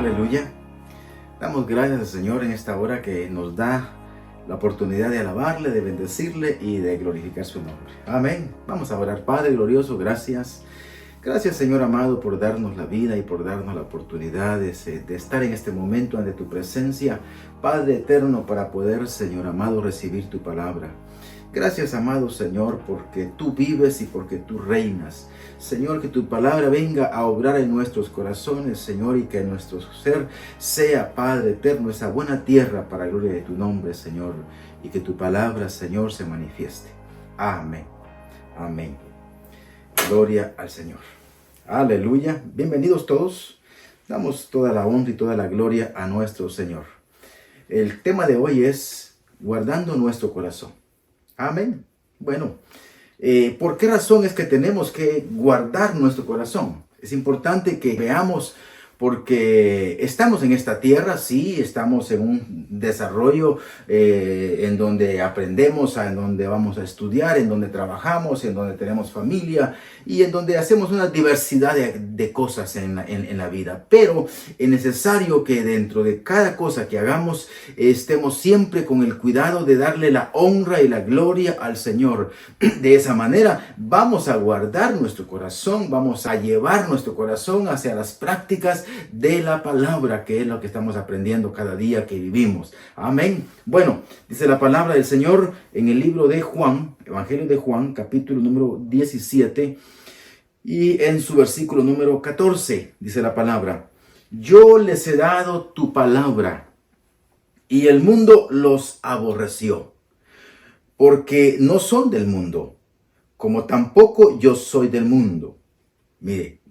Aleluya. Damos gracias al Señor en esta hora que nos da la oportunidad de alabarle, de bendecirle y de glorificar su nombre. Amén. Vamos a orar. Padre glorioso, gracias. Gracias, Señor amado, por darnos la vida y por darnos la oportunidad de estar en este momento ante tu presencia, Padre eterno, para poder, Señor amado, recibir tu palabra. Gracias, amado Señor, porque tú vives y porque tú reinas. Señor, que tu palabra venga a obrar en nuestros corazones, Señor, y que nuestro ser sea, Padre eterno, esa buena tierra para la gloria de tu nombre, Señor, y que tu palabra, Señor, se manifieste. Amén. Amén. Gloria al Señor. Aleluya. Bienvenidos todos. Damos toda la honra y toda la gloria a nuestro Señor. El tema de hoy es guardando nuestro corazón. Amén. Bueno, ¿por qué razón es que tenemos que guardar nuestro corazón? Es importante que veamos, porque estamos en esta tierra, sí, estamos en un desarrollo en donde aprendemos, en donde vamos a estudiar, en donde trabajamos, en donde tenemos familia y en donde hacemos una diversidad de cosas en la vida. Pero es necesario que dentro de cada cosa que hagamos estemos siempre con el cuidado de darle la honra y la gloria al Señor. De esa manera vamos a guardar nuestro corazón, vamos a llevar nuestro corazón hacia las prácticas de la palabra, que es lo que estamos aprendiendo cada día que vivimos. Amén. Bueno, dice la palabra del Señor en el libro de Juan, Evangelio de Juan, capítulo número 17, y en su versículo número 14, dice la palabra: yo les he dado tu palabra, y el mundo los aborreció, porque no son del mundo, como tampoco yo soy del mundo. Mire,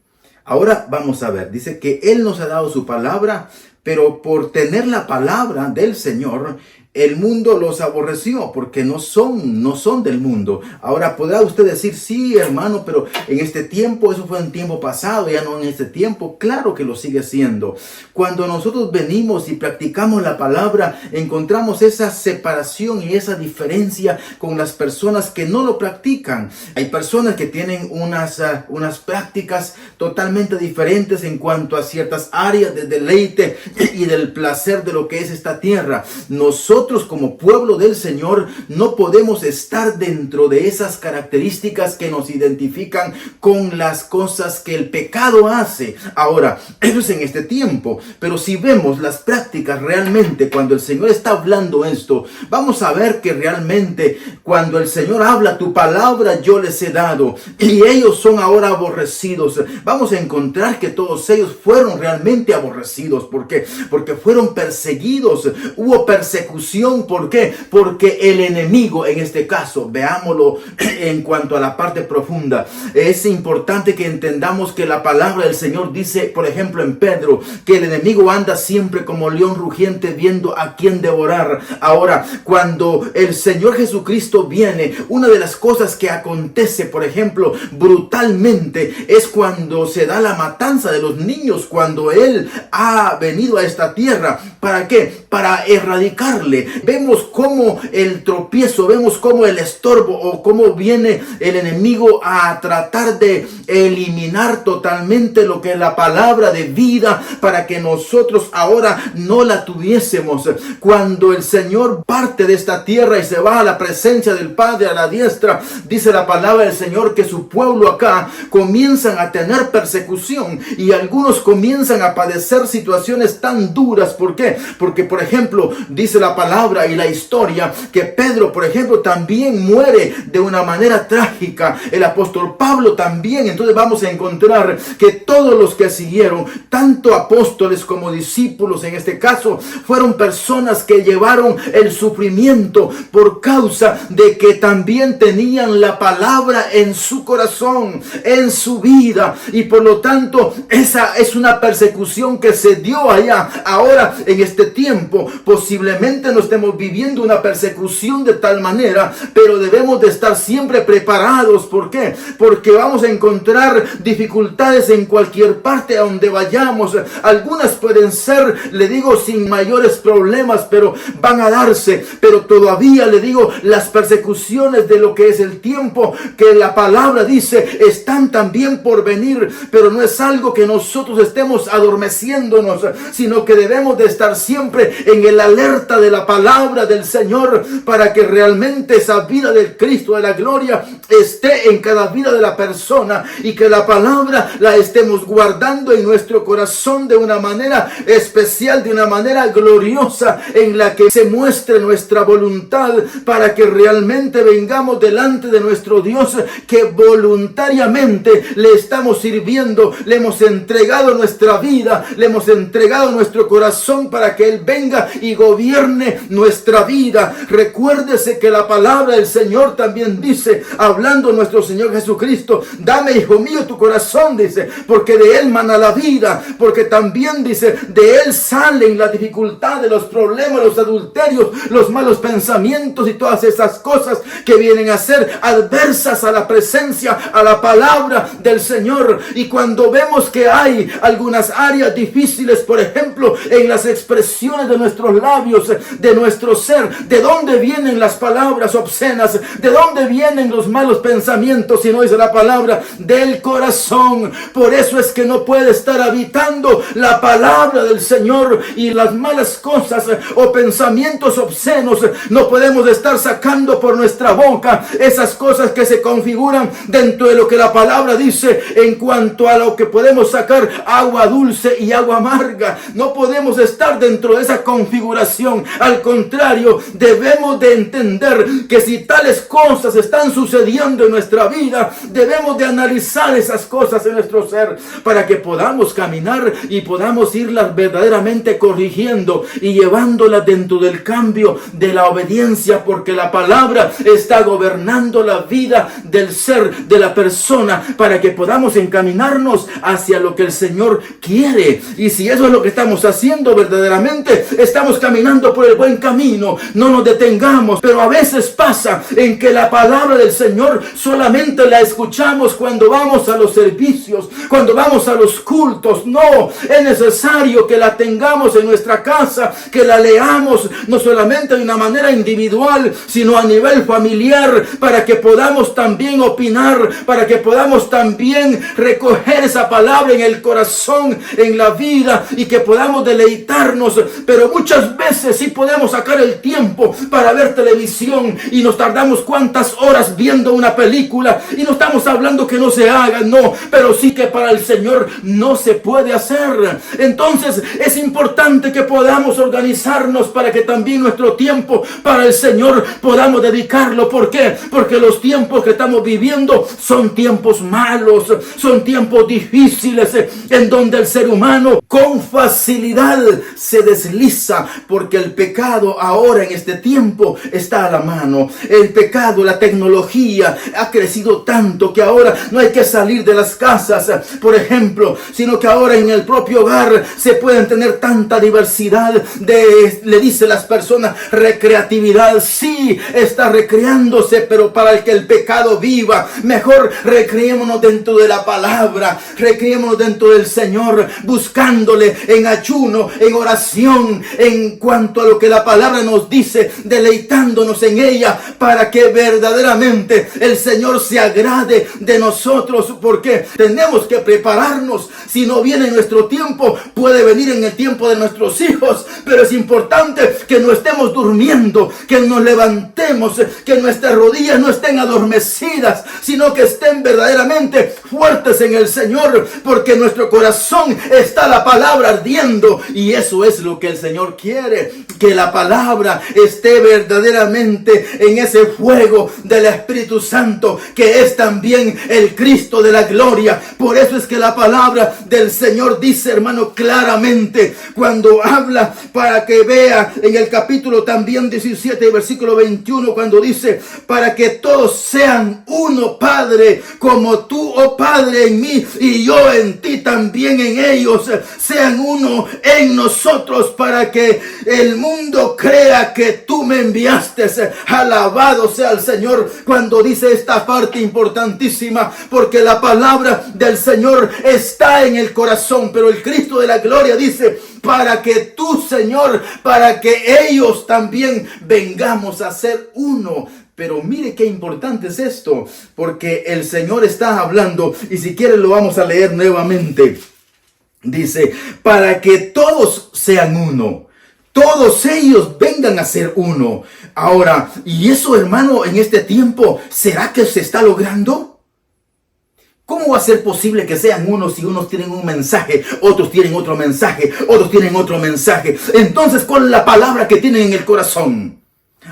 ahora vamos a ver, dice que Él nos ha dado su palabra, pero por tener la palabra del Señor, el mundo los aborreció, porque no son del mundo. Ahora podrá usted decir, sí, hermano, pero en este tiempo, eso fue un tiempo pasado, ya no en este tiempo. Claro que lo sigue siendo. Cuando nosotros venimos y practicamos la palabra, encontramos esa separación y esa diferencia con las personas que no lo practican. Hay personas que tienen unas prácticas totalmente diferentes en cuanto a ciertas áreas de deleite y del placer de lo que es esta tierra. Nosotros como pueblo del Señor no podemos estar dentro de esas características que nos identifican con las cosas que el pecado hace. Ahora, eso es en este tiempo, pero si vemos las prácticas realmente cuando el Señor está hablando esto, vamos a ver que realmente cuando el Señor habla, tu palabra yo les he dado y ellos son ahora aborrecidos, vamos a encontrar que todos ellos fueron realmente aborrecidos. ¿Por qué? Porque fueron perseguidos, hubo persecución. ¿Por qué? Porque el enemigo, en este caso, veámoslo en cuanto a la parte profunda, es importante que entendamos que la palabra del Señor dice, por ejemplo, en Pedro, que el enemigo anda siempre como león rugiente viendo a quién devorar. Ahora, cuando el Señor Jesucristo viene, una de las cosas que acontece, por ejemplo, brutalmente, es cuando se da la matanza de los niños, cuando Él ha venido a esta tierra. ¿Para qué? Para erradicarle. Vemos cómo el tropiezo, vemos cómo el estorbo o cómo viene el enemigo a tratar de eliminar totalmente lo que es la palabra de vida para que nosotros ahora no la tuviésemos. Cuando el Señor parte de esta tierra y se va a la presencia del Padre a la diestra, dice la palabra del Señor que su pueblo acá comienzan a tener persecución y algunos comienzan a padecer situaciones tan duras. ¿Por qué? Porque, por ejemplo, dice la palabra y la historia que Pedro, por ejemplo, también muere de una manera trágica. El apóstol Pablo también. Entonces vamos a encontrar que todos los que siguieron, tanto apóstoles como discípulos en este caso, fueron personas que llevaron el sufrimiento por causa de que también tenían la palabra en su corazón, en su vida, y por lo tanto esa es una persecución que se dio allá. Ahora en este tiempo posiblemente no estemos viviendo una persecución de tal manera, pero debemos de estar siempre preparados. ¿Por qué? Porque vamos a encontrar dificultades en cualquier parte a donde vayamos. Algunas pueden ser, le digo, sin mayores problemas, pero van a darse. Pero todavía, le digo, las persecuciones de lo que es el tiempo que la palabra dice están también por venir, pero no es algo que nosotros estemos adormeciéndonos, sino que debemos de estar siempre en el alerta de la palabra del Señor, para que realmente esa vida del Cristo de la gloria esté en cada vida de la persona, y que la palabra la estemos guardando en nuestro corazón de una manera especial, de una manera gloriosa, en la que se muestre nuestra voluntad, para que realmente vengamos delante de nuestro Dios, que voluntariamente le estamos sirviendo, le hemos entregado nuestra vida, le hemos entregado nuestro corazón para que Él venga y gobierne nuestra vida. Recuérdese que la palabra del Señor también dice, hablando nuestro Señor Jesucristo: dame, hijo mío, tu corazón, dice, porque de Él mana la vida. Porque también dice, de Él salen la dificultad, de los problemas, los adulterios, los malos pensamientos y todas esas cosas que vienen a ser adversas a la presencia, a la palabra del Señor. Y cuando vemos que hay algunas áreas difíciles, por ejemplo, en las expresiones de nuestros labios, de nuestro ser, ¿de dónde vienen las palabras obscenas? ¿De dónde vienen los malos pensamientos? Si no dice la palabra, del corazón. Por eso es que no puede estar habitando la palabra del Señor, y las malas cosas o pensamientos obscenos no podemos estar sacando por nuestra boca. Esas cosas que se configuran dentro de lo que la palabra dice en cuanto a lo que podemos sacar agua dulce y agua amarga. No podemos estar dentro de esa configuración. Al contrario, debemos de entender que si tales cosas están sucediendo en nuestra vida, debemos de analizar esas cosas en nuestro ser, para que podamos caminar y podamos irlas verdaderamente corrigiendo y llevándolas dentro del cambio de la obediencia, porque la palabra está gobernando la vida del ser, de la persona, para que podamos encaminarnos hacia lo que el Señor quiere. Y si eso es lo que estamos haciendo, verdaderamente estamos caminando por el buen camino. No nos detengamos. Pero a veces pasa en que la palabra del Señor solamente la escuchamos cuando vamos a los servicios, cuando vamos a los cultos. No, es necesario que la tengamos en nuestra casa, que la leamos no solamente de una manera individual, sino a nivel familiar, para que podamos también opinar, para que podamos también recoger esa palabra en el corazón, en la vida, y que podamos deleitarnos. Pero muchas veces sí podemos sacar el tiempo para ver televisión, y nos tardamos cuántas horas viendo una película, y no estamos hablando que no se haga, no, pero sí que para el Señor no se puede hacer. Entonces es importante que podamos organizarnos para que también nuestro tiempo para el Señor podamos dedicarlo. ¿Por qué? Porque los tiempos que estamos viviendo son tiempos malos, son tiempos difíciles, en donde el ser humano con facilidad se desliza, porque el pecado ahora en este tiempo está a la mano. El pecado, la tecnología ha crecido tanto que ahora no hay que salir de las casas, por ejemplo, sino que ahora en el propio hogar se pueden tener tanta diversidad de, le dice las personas, recreatividad. Sí, está recreándose, pero para el que el pecado viva, mejor recreémonos dentro de la palabra, recreémonos dentro del Señor, buscándole en ayuno, en oración, en cuanto a lo que la palabra nos dice, deleitándonos en ella, para que verdaderamente el Señor se agrade de nosotros. Porque tenemos que prepararnos. Si no viene en nuestro tiempo, puede venir en el tiempo de nuestros hijos, pero es importante que no estemos durmiendo, que nos levantemos, que nuestras rodillas no estén adormecidas, sino que estén verdaderamente fuertes en el Señor, porque en nuestro corazón está la palabra ardiendo, y eso es lo que el Señor quiere, que la palabra esté verdaderamente en ese fuego del Espíritu Santo, que es también el Cristo de la gloria. Por eso es que la palabra del Señor dice, hermano, claramente, cuando habla, para que vea en el capítulo también 17 versículo 21, cuando dice: para que todos sean uno, Padre, como tú, oh Padre, en mí y yo en ti también en ellos, sean uno en nosotros, nosotros para que el mundo crea que tú me enviaste. Alabado sea el Señor cuando dice esta parte importantísima, porque la palabra del Señor está en el corazón, pero el Cristo de la gloria dice, para que tú, Señor, para que ellos también vengamos a ser uno. Pero mire qué importante es esto, porque el Señor está hablando, y si quieren lo vamos a leer nuevamente. Dice, para que todos sean uno, todos ellos vengan a ser uno. Ahora, ¿y eso, hermano, en este tiempo, será que se está logrando? ¿Cómo va a ser posible que sean unos si unos tienen un mensaje, otros tienen otro mensaje, otros tienen otro mensaje? Entonces, ¿cuál es la palabra que tienen en el corazón?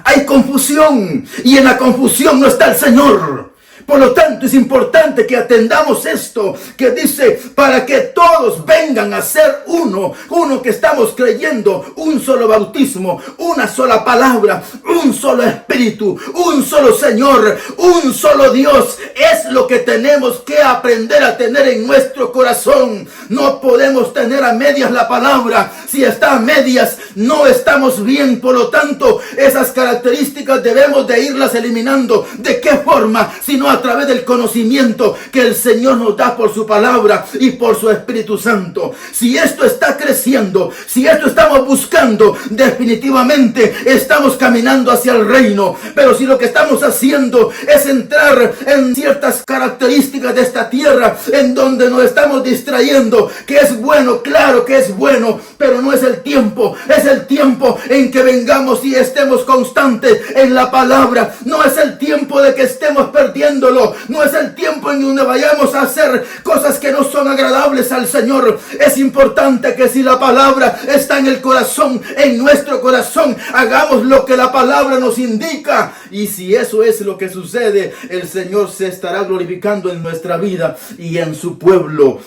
Hay confusión, y en la confusión no está el Señor. Por lo tanto, es importante que atendamos esto, que dice, para que todos vengan a ser uno, uno que estamos creyendo, un solo bautismo, una sola palabra, un solo espíritu, un solo Señor, un solo Dios. Es lo que tenemos que aprender a tener en nuestro corazón. No podemos tener a medias la palabra. Si está a medias, no estamos bien. Por lo tanto, esas características debemos de irlas eliminando. ¿De qué forma? Sino a través del conocimiento que el Señor nos da por su palabra y por su Espíritu Santo. Si esto está creciendo, si esto estamos buscando, definitivamente estamos caminando hacia el reino. Pero si lo que estamos haciendo es entrar en ciertas características de esta tierra, en donde nos estamos distrayendo, que es bueno, claro que es bueno, pero no es el tiempo. Es el tiempo en que vengamos y estemos constantes en la palabra. No es el tiempo de que estemos perdiendo. No es el tiempo en donde vayamos a hacer cosas que no son agradables al Señor. Es importante que si la palabra está en el corazón, en nuestro corazón, hagamos lo que la palabra nos indica. Y si eso es lo que sucede, el Señor se estará glorificando en nuestra vida y en su pueblo.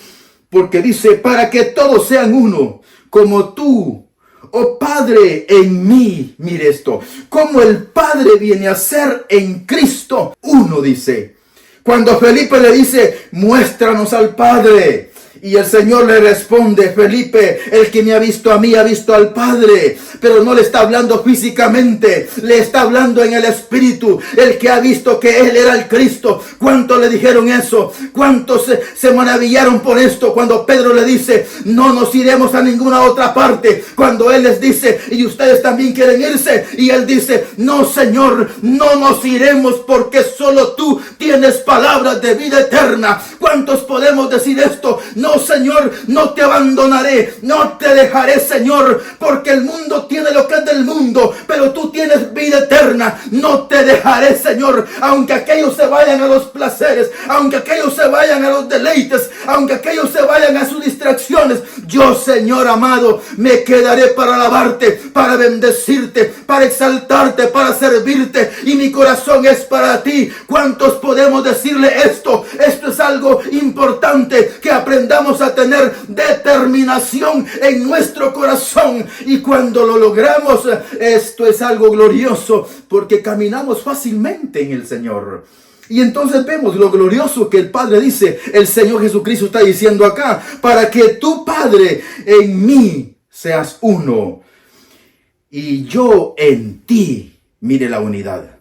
Porque dice, para que todos sean uno, como tú, oh Padre, en mí. Mire esto, como el Padre viene a ser en Cristo uno, dice. Cuando Felipe le dice, muéstranos al Padre, y el Señor le responde, Felipe, el que me ha visto a mí ha visto al Padre. Pero no le está hablando físicamente, le está hablando en el Espíritu. El que ha visto que Él era el Cristo. ¿Cuántos le dijeron eso? ¿Cuántos se maravillaron por esto? Cuando Pedro le dice, no nos iremos a ninguna otra parte. Cuando Él les dice, y ustedes también quieren irse. Y Él dice, no, Señor, no nos iremos, porque solo tú tienes palabras de vida eterna. ¿Cuántos podemos decir esto? No, Señor, no te abandonaré, no te dejaré, Señor, porque el mundo tiene lo que es del mundo, pero tú tienes vida eterna. No te dejaré, Señor, aunque aquellos se vayan a los placeres, aunque aquellos se vayan a los deleites, aunque aquellos se vayan a sus distracciones. Yo, Señor amado, me quedaré para alabarte, para bendecirte, para exaltarte, para servirte, y mi corazón es para ti. ¿Cuántos podemos decirle esto? Esto es algo importante, que aprendamos a tener determinación en nuestro corazón, y cuando lo logramos, esto es algo glorioso, porque caminamos fácilmente en el Señor. Y entonces vemos lo glorioso que el Padre dice. El Señor Jesucristo está diciendo acá, para que tu Padre en mí seas uno y yo en ti. Mire la unidad.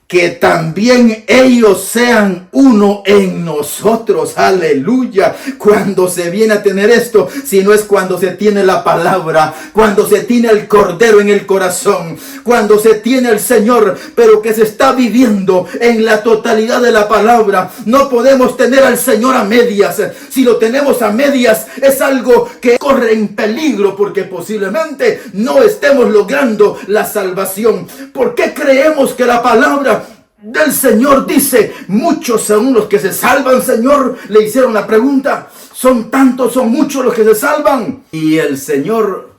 Que también ellos sean uno en nosotros. Aleluya. Cuando se viene a tener esto, si no es cuando se tiene la palabra, cuando se tiene el Cordero en el corazón, cuando se tiene el Señor, pero que se está viviendo en la totalidad de la palabra. No podemos tener al Señor a medias. Si lo tenemos a medias, es algo que corre en peligro, porque posiblemente no estemos logrando la salvación. ¿Por qué creemos que la palabra del Señor dice, muchos son los que se salvan, Señor? Le hicieron la pregunta. Son tantos, son muchos los que se salvan. Y el Señor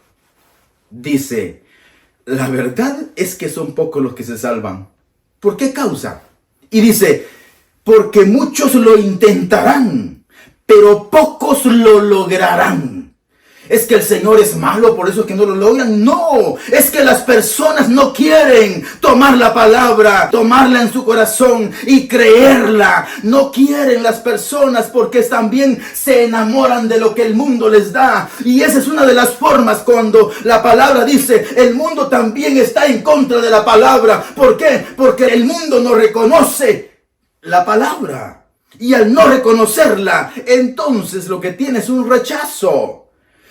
dice, la verdad es que son pocos los que se salvan. ¿Por qué causa? Y dice, porque muchos lo intentarán, pero pocos lo lograrán. Es que el Señor es malo, por eso es que no lo logran. No, es que las personas no quieren tomar la palabra, tomarla en su corazón y creerla. No quieren las personas porque también se enamoran de lo que el mundo les da. Y esa es una de las formas cuando la palabra dice, el mundo también está en contra de la palabra. ¿Por qué? Porque el mundo no reconoce la palabra. Y al no reconocerla, entonces lo que tiene es un rechazo.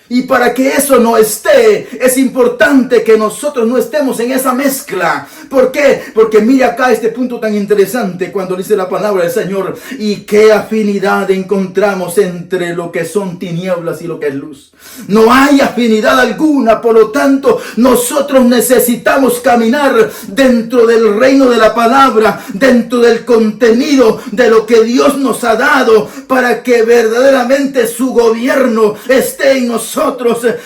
Y para que eso no esté, es importante que nosotros no estemos en esa mezcla. ¿Por qué? Porque mire acá este punto tan interesante cuando dice la palabra del Señor. Y qué afinidad encontramos entre lo que son tinieblas y lo que es luz. No hay afinidad alguna, por lo tanto, nosotros necesitamos caminar dentro del reino de la palabra, dentro del contenido de lo que Dios nos ha dado, para que verdaderamente su gobierno esté en nosotros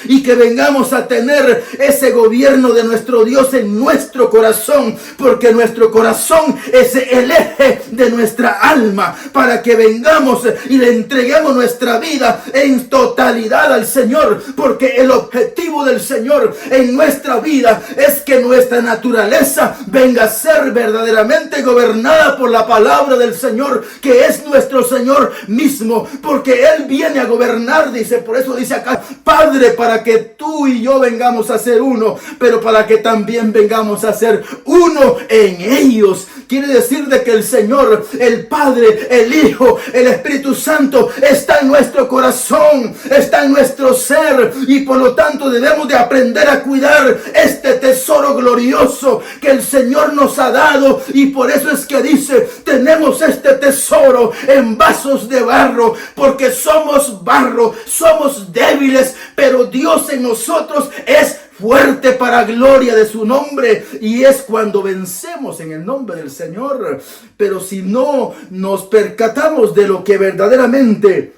y que vengamos a tener ese gobierno de nuestro Dios en nuestro corazón, porque nuestro corazón es el eje de nuestra alma, para que vengamos y le entreguemos nuestra vida en totalidad al Señor, porque el objetivo del Señor en nuestra vida es que nuestra naturaleza venga a ser verdaderamente gobernada por la palabra del Señor, que es nuestro Señor mismo, porque Él viene a gobernar, dice, por eso dice acá, Padre, para que tú y yo vengamos a ser uno, pero para que también vengamos a ser uno en ellos. Quiere decir de que el Señor, el Padre, el Hijo, el Espíritu Santo está en nuestro corazón, está en nuestro ser, y por lo tanto debemos de aprender a cuidar este tesoro glorioso que el Señor nos ha dado. Y por eso es que dice, tenemos este tesoro en vasos de barro, porque somos barro, somos débiles, pero Dios en nosotros es fuerte para gloria de su nombre, y es cuando vencemos en el nombre del Señor. Pero si no nos percatamos de lo que verdaderamente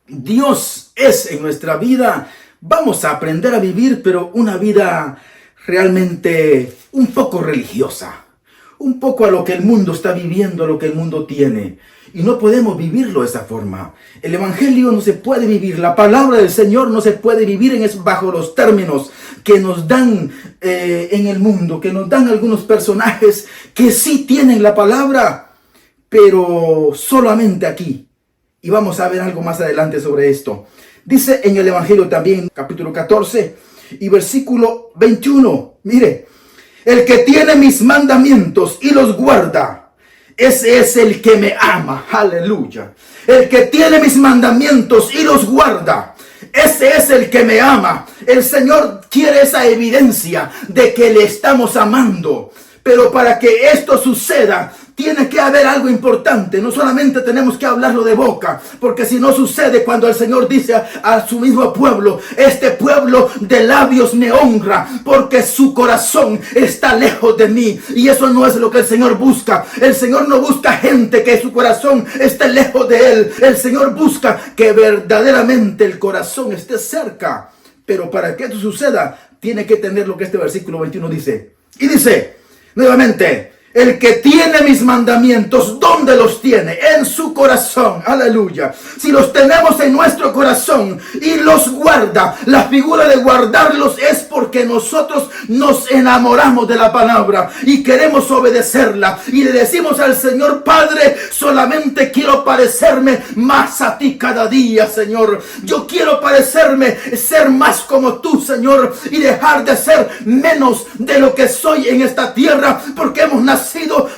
Dios es en nuestra vida, vamos a aprender a vivir, pero una vida realmente un poco religiosa, un poco a lo que el mundo está viviendo, a lo que el mundo tiene. Y no podemos vivirlo de esa forma. El evangelio no se puede vivir. La palabra del Señor no se puede vivir bajo los términos que nos dan en el mundo, que nos dan algunos personajes que sí tienen la palabra, pero solamente aquí. Y vamos a ver algo más adelante sobre esto. Dice en el evangelio también, capítulo 14 y versículo 21. Mire, el que tiene mis mandamientos y los guarda, ese es el que me ama. Aleluya. El que tiene mis mandamientos y los guarda, ese es el que me ama. El Señor quiere esa evidencia de que le estamos amando. Pero para que esto suceda, tiene que haber algo importante. No solamente tenemos que hablarlo de boca, porque si no sucede cuando el Señor dice a su mismo pueblo, este pueblo de labios me honra, porque su corazón está lejos de mí. Y eso no es lo que el Señor busca. El Señor no busca gente que su corazón esté lejos de Él. El Señor busca que verdaderamente el corazón esté cerca. Pero para que esto suceda, tiene que tener lo que este versículo 21 dice. Y dice nuevamente, el que tiene mis mandamientos, ¿dónde los tiene? En su corazón. Aleluya. Si los tenemos en nuestro corazón y los guarda, la figura de guardarlos es porque nosotros nos enamoramos de la palabra y queremos obedecerla. Y le decimos al Señor, Padre, solamente quiero parecerme más a ti cada día, Señor. Yo quiero parecerme, ser más como tú, Señor, y dejar de ser menos de lo que soy en esta tierra, porque hemos nacido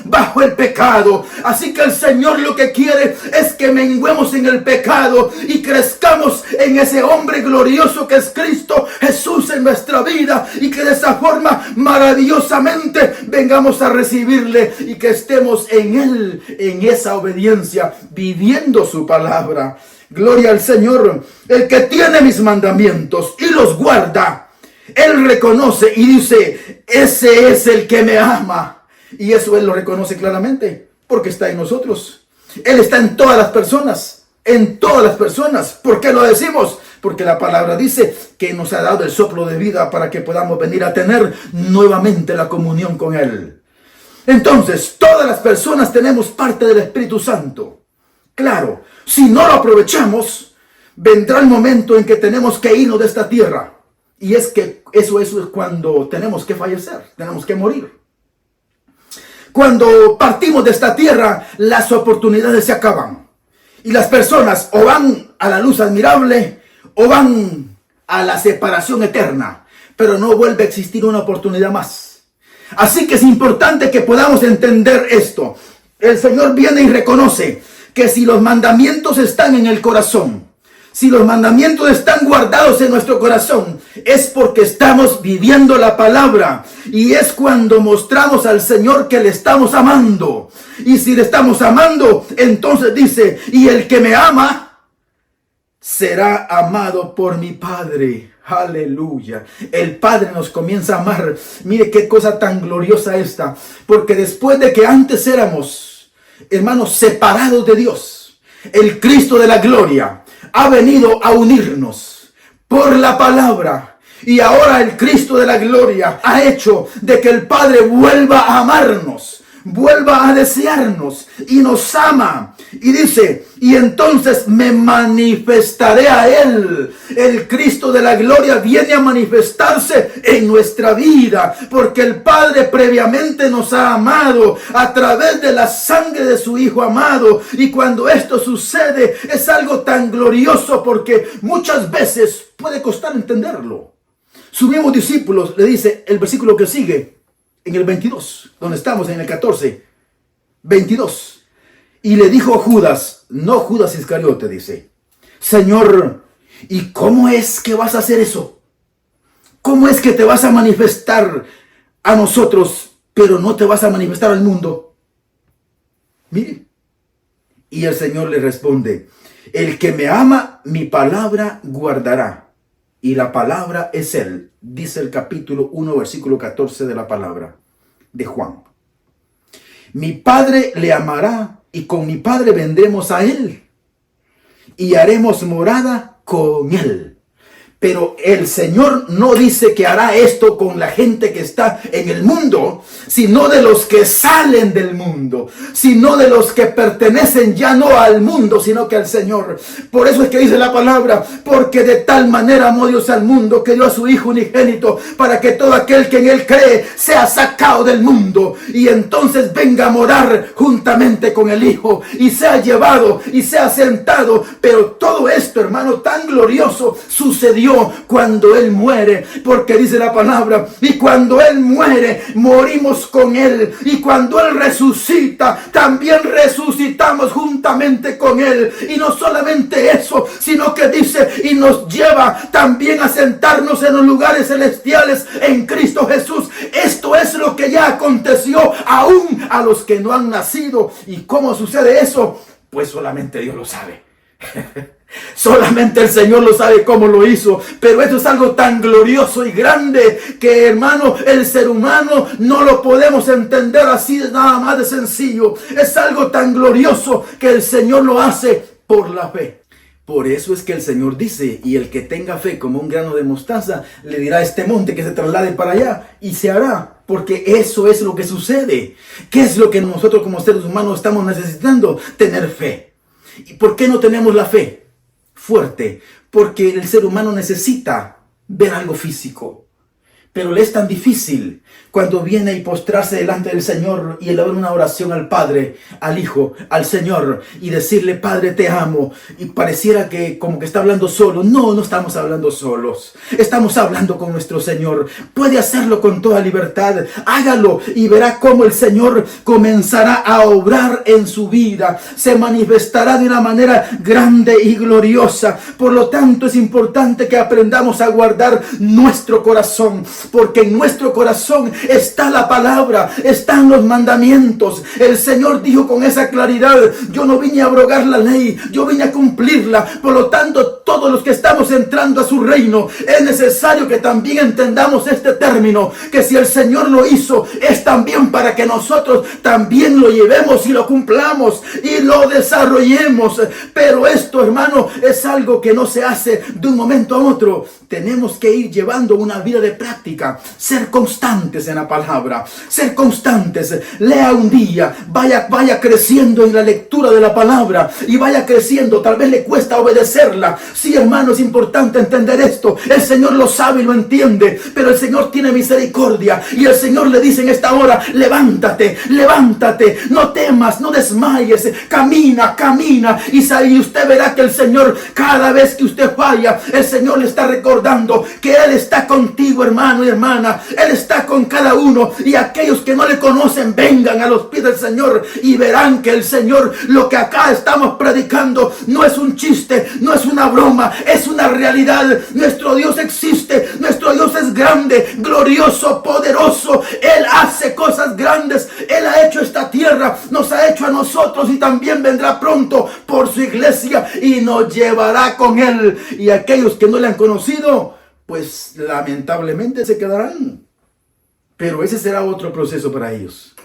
bajo el pecado. Así que el Señor lo que quiere es que menguemos en el pecado y crezcamos en ese hombre glorioso que es Cristo Jesús en nuestra vida, y que de esa forma maravillosamente vengamos a recibirle y que estemos en Él, en esa obediencia, viviendo su palabra. Gloria al Señor. El que tiene mis mandamientos y los guarda, Él reconoce y dice, ese es el que me ama. Y eso Él lo reconoce claramente, porque está en nosotros. Él está en todas las personas, en todas las personas. ¿Por qué lo decimos? Porque la palabra dice que nos ha dado el soplo de vida para que podamos venir a tener nuevamente la comunión con Él. Entonces, todas las personas tenemos parte del Espíritu Santo. Claro, si no lo aprovechamos, vendrá el momento en que tenemos que irnos de esta tierra. Y es que eso es cuando tenemos que fallecer, tenemos que morir. Cuando partimos de esta tierra, las oportunidades se acaban. Y las personas o van a la luz admirable o van a la separación eterna. Pero no vuelve a existir una oportunidad más. Así que es importante que podamos entender esto. El Señor viene y reconoce que si los mandamientos están en el corazón, si los mandamientos están guardados en nuestro corazón, es porque estamos viviendo la palabra. Y es cuando mostramos al Señor que le estamos amando. Y si le estamos amando, entonces dice, y el que me ama, será amado por mi Padre. Aleluya. El Padre nos comienza a amar. Mire qué cosa tan gloriosa esta. Porque después de que antes éramos, hermanos, separados de Dios, el Cristo de la gloria ha venido a unirnos por la palabra. Y ahora el Cristo de la gloria ha hecho de que el Padre vuelva a amarnos, vuelva a desearnos y nos ama. Y dice, y entonces me manifestaré a Él. El Cristo de la gloria viene a manifestarse en nuestra vida, porque el Padre previamente nos ha amado a través de la sangre de su Hijo amado. Y cuando esto sucede es algo tan glorioso, porque muchas veces puede costar entenderlo. Sus mismos discípulos, le dice el versículo que sigue, en el 22, donde estamos en el 14, 22. Y le dijo Judas, no Judas Iscariote, dice, Señor, ¿y cómo es que vas a hacer eso? ¿Cómo es que te vas a manifestar a nosotros, pero no te vas a manifestar al mundo? Mire. Y el Señor le responde, el que me ama, mi palabra guardará. Y la palabra es Él, dice el capítulo 1, versículo 14 de la palabra de Juan. Mi Padre le amará y con mi Padre vendremos a Él y haremos morada con Él. Pero el Señor no dice que hará esto con la gente que está en el mundo, sino de los que salen del mundo, sino de los que pertenecen ya no al mundo, sino que al Señor. Por eso es que dice la palabra, porque de tal manera amó Dios al mundo que dio a su Hijo unigénito, para que todo aquel que en Él cree sea sacado del mundo y entonces venga a morar juntamente con el Hijo y sea llevado y sea sentado. Pero todo esto, hermano, tan glorioso sucedió cuando Él muere, porque dice la palabra, y cuando Él muere, morimos con Él, y cuando Él resucita, también resucitamos juntamente con Él. Y no solamente eso, sino que dice, y nos lleva también a sentarnos en los lugares celestiales en Cristo Jesús. Esto es lo que ya aconteció aún a los que no han nacido. ¿Y cómo sucede eso? Pues solamente Dios lo sabe. Solamente el Señor lo sabe cómo lo hizo. Pero esto es algo tan glorioso y grande que, hermano, el ser humano no lo podemos entender así de nada más de sencillo. Es algo tan glorioso que el Señor lo hace por la fe. Por eso es que el Señor dice, y el que tenga fe como un grano de mostaza, le dirá a este monte que se traslade para allá y se hará. Porque eso es lo que sucede. ¿Qué es lo que nosotros como seres humanos estamos necesitando? Tener fe. ¿Y por qué no tenemos la fe fuerte? Porque el ser humano necesita ver algo físico. Pero le es tan difícil cuando viene y postrarse delante del Señor y elevar una oración al Padre, al Hijo, al Señor y decirle, Padre, te amo. Y pareciera que como que está hablando solo. No, no estamos hablando solos. Estamos hablando con nuestro Señor. Puede hacerlo con toda libertad. Hágalo y verá cómo el Señor comenzará a obrar en su vida. Se manifestará de una manera grande y gloriosa. Por lo tanto, es importante que aprendamos a guardar nuestro corazón. Porque en nuestro corazón está la palabra, están los mandamientos. El Señor dijo con esa claridad, yo no vine a abrogar la ley, yo vine a cumplirla. Por lo tanto, todos los que estamos entrando a su reino, es necesario que también entendamos este término, que si el Señor lo hizo, es también para que nosotros también lo llevemos y lo cumplamos y lo desarrollemos. Pero esto, hermano, es algo que no se hace de un momento a otro. Tenemos que ir llevando una vida de práctica, ser constantes en la palabra, ser constantes. Lea un día, vaya creciendo en la lectura de la palabra y vaya creciendo. Tal vez le cuesta obedecerla, Sí, hermano, es importante entender esto. El Señor lo sabe y lo entiende, pero el Señor tiene misericordia y el Señor le dice en esta hora: levántate, levántate, no temas, no desmayes, camina, camina. Y usted verá que el Señor, cada vez que usted falla, el Señor le está recordando que Él está contigo, hermano y hermana. Él está con cada uno, y aquellos que no le conocen, vengan a los pies del Señor y verán que el Señor, lo que acá estamos predicando, no es un chiste, no es una broma, es una realidad. Nuestro Dios existe, nuestro Dios es grande, glorioso, poderoso. Él hace cosas grandes. Él ha hecho esta tierra, nos ha hecho a nosotros, y también vendrá pronto por su iglesia y nos llevará con Él. Y aquellos que no le han conocido, pues lamentablemente se quedarán. Pero ese será otro proceso para ellos.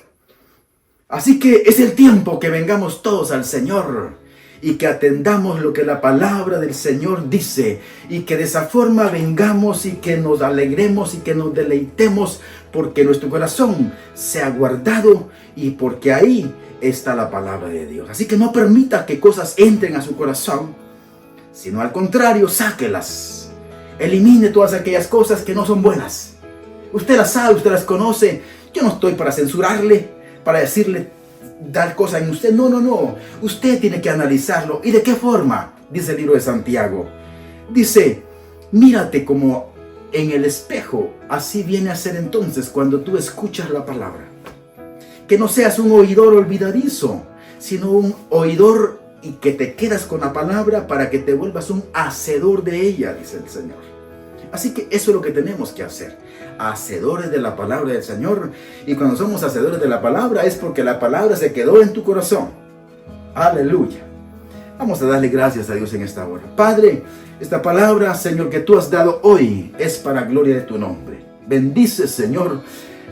Así que es el tiempo que vengamos todos al Señor y que atendamos lo que la palabra del Señor dice, y que de esa forma vengamos y que nos alegremos y que nos deleitemos, porque nuestro corazón se ha guardado y porque ahí está la palabra de Dios. Así que no permita que cosas entren a su corazón, sino al contrario, sáquelas. Elimine todas aquellas cosas que no son buenas. Usted las sabe, usted las conoce. Yo no estoy para censurarle, para decirle dar cosas en usted. No, no, no. Usted tiene que analizarlo. ¿Y de qué forma? Dice el libro de Santiago. Dice: mírate como en el espejo. Así viene a ser entonces cuando tú escuchas la palabra. Que no seas un oidor olvidadizo, sino un oidor y que te quedas con la palabra para que te vuelvas un hacedor de ella, dice el Señor. Así que eso es lo que tenemos que hacer. Hacedores de la palabra del Señor. Y cuando somos hacedores de la palabra es porque la palabra se quedó en tu corazón. Aleluya. Vamos a darle gracias a Dios en esta hora. Padre, esta palabra, Señor, que tú has dado hoy es para gloria de tu nombre. Bendice, Señor,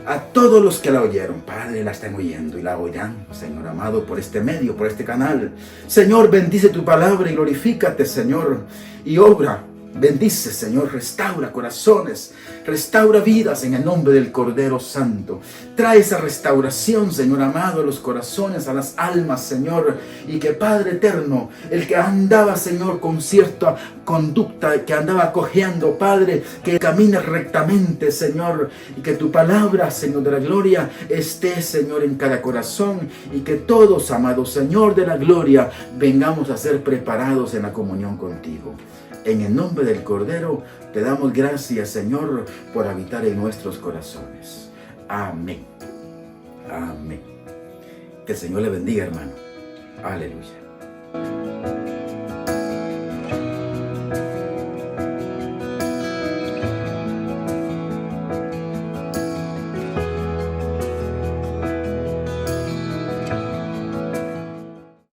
a todos los que la oyeron. Padre, la están oyendo y la oirán, Señor amado, por este medio, por este canal. Señor, bendice tu palabra y glorifícate, Señor, y obra. Bendice, Señor, restaura corazones, restaura vidas en el nombre del Cordero Santo. Trae esa restauración, Señor amado, a los corazones, a las almas, Señor. Y que Padre eterno, el que andaba, Señor, con cierta conducta, que andaba cojeando, Padre, que camine rectamente, Señor. Y que tu palabra, Señor de la gloria, esté, Señor, en cada corazón. Y que todos, amado Señor de la gloria, vengamos a ser preparados en la comunión contigo. En el nombre del Cordero, te damos gracias, Señor, por habitar en nuestros corazones. Amén. Amén. Que el Señor le bendiga, hermano. Aleluya.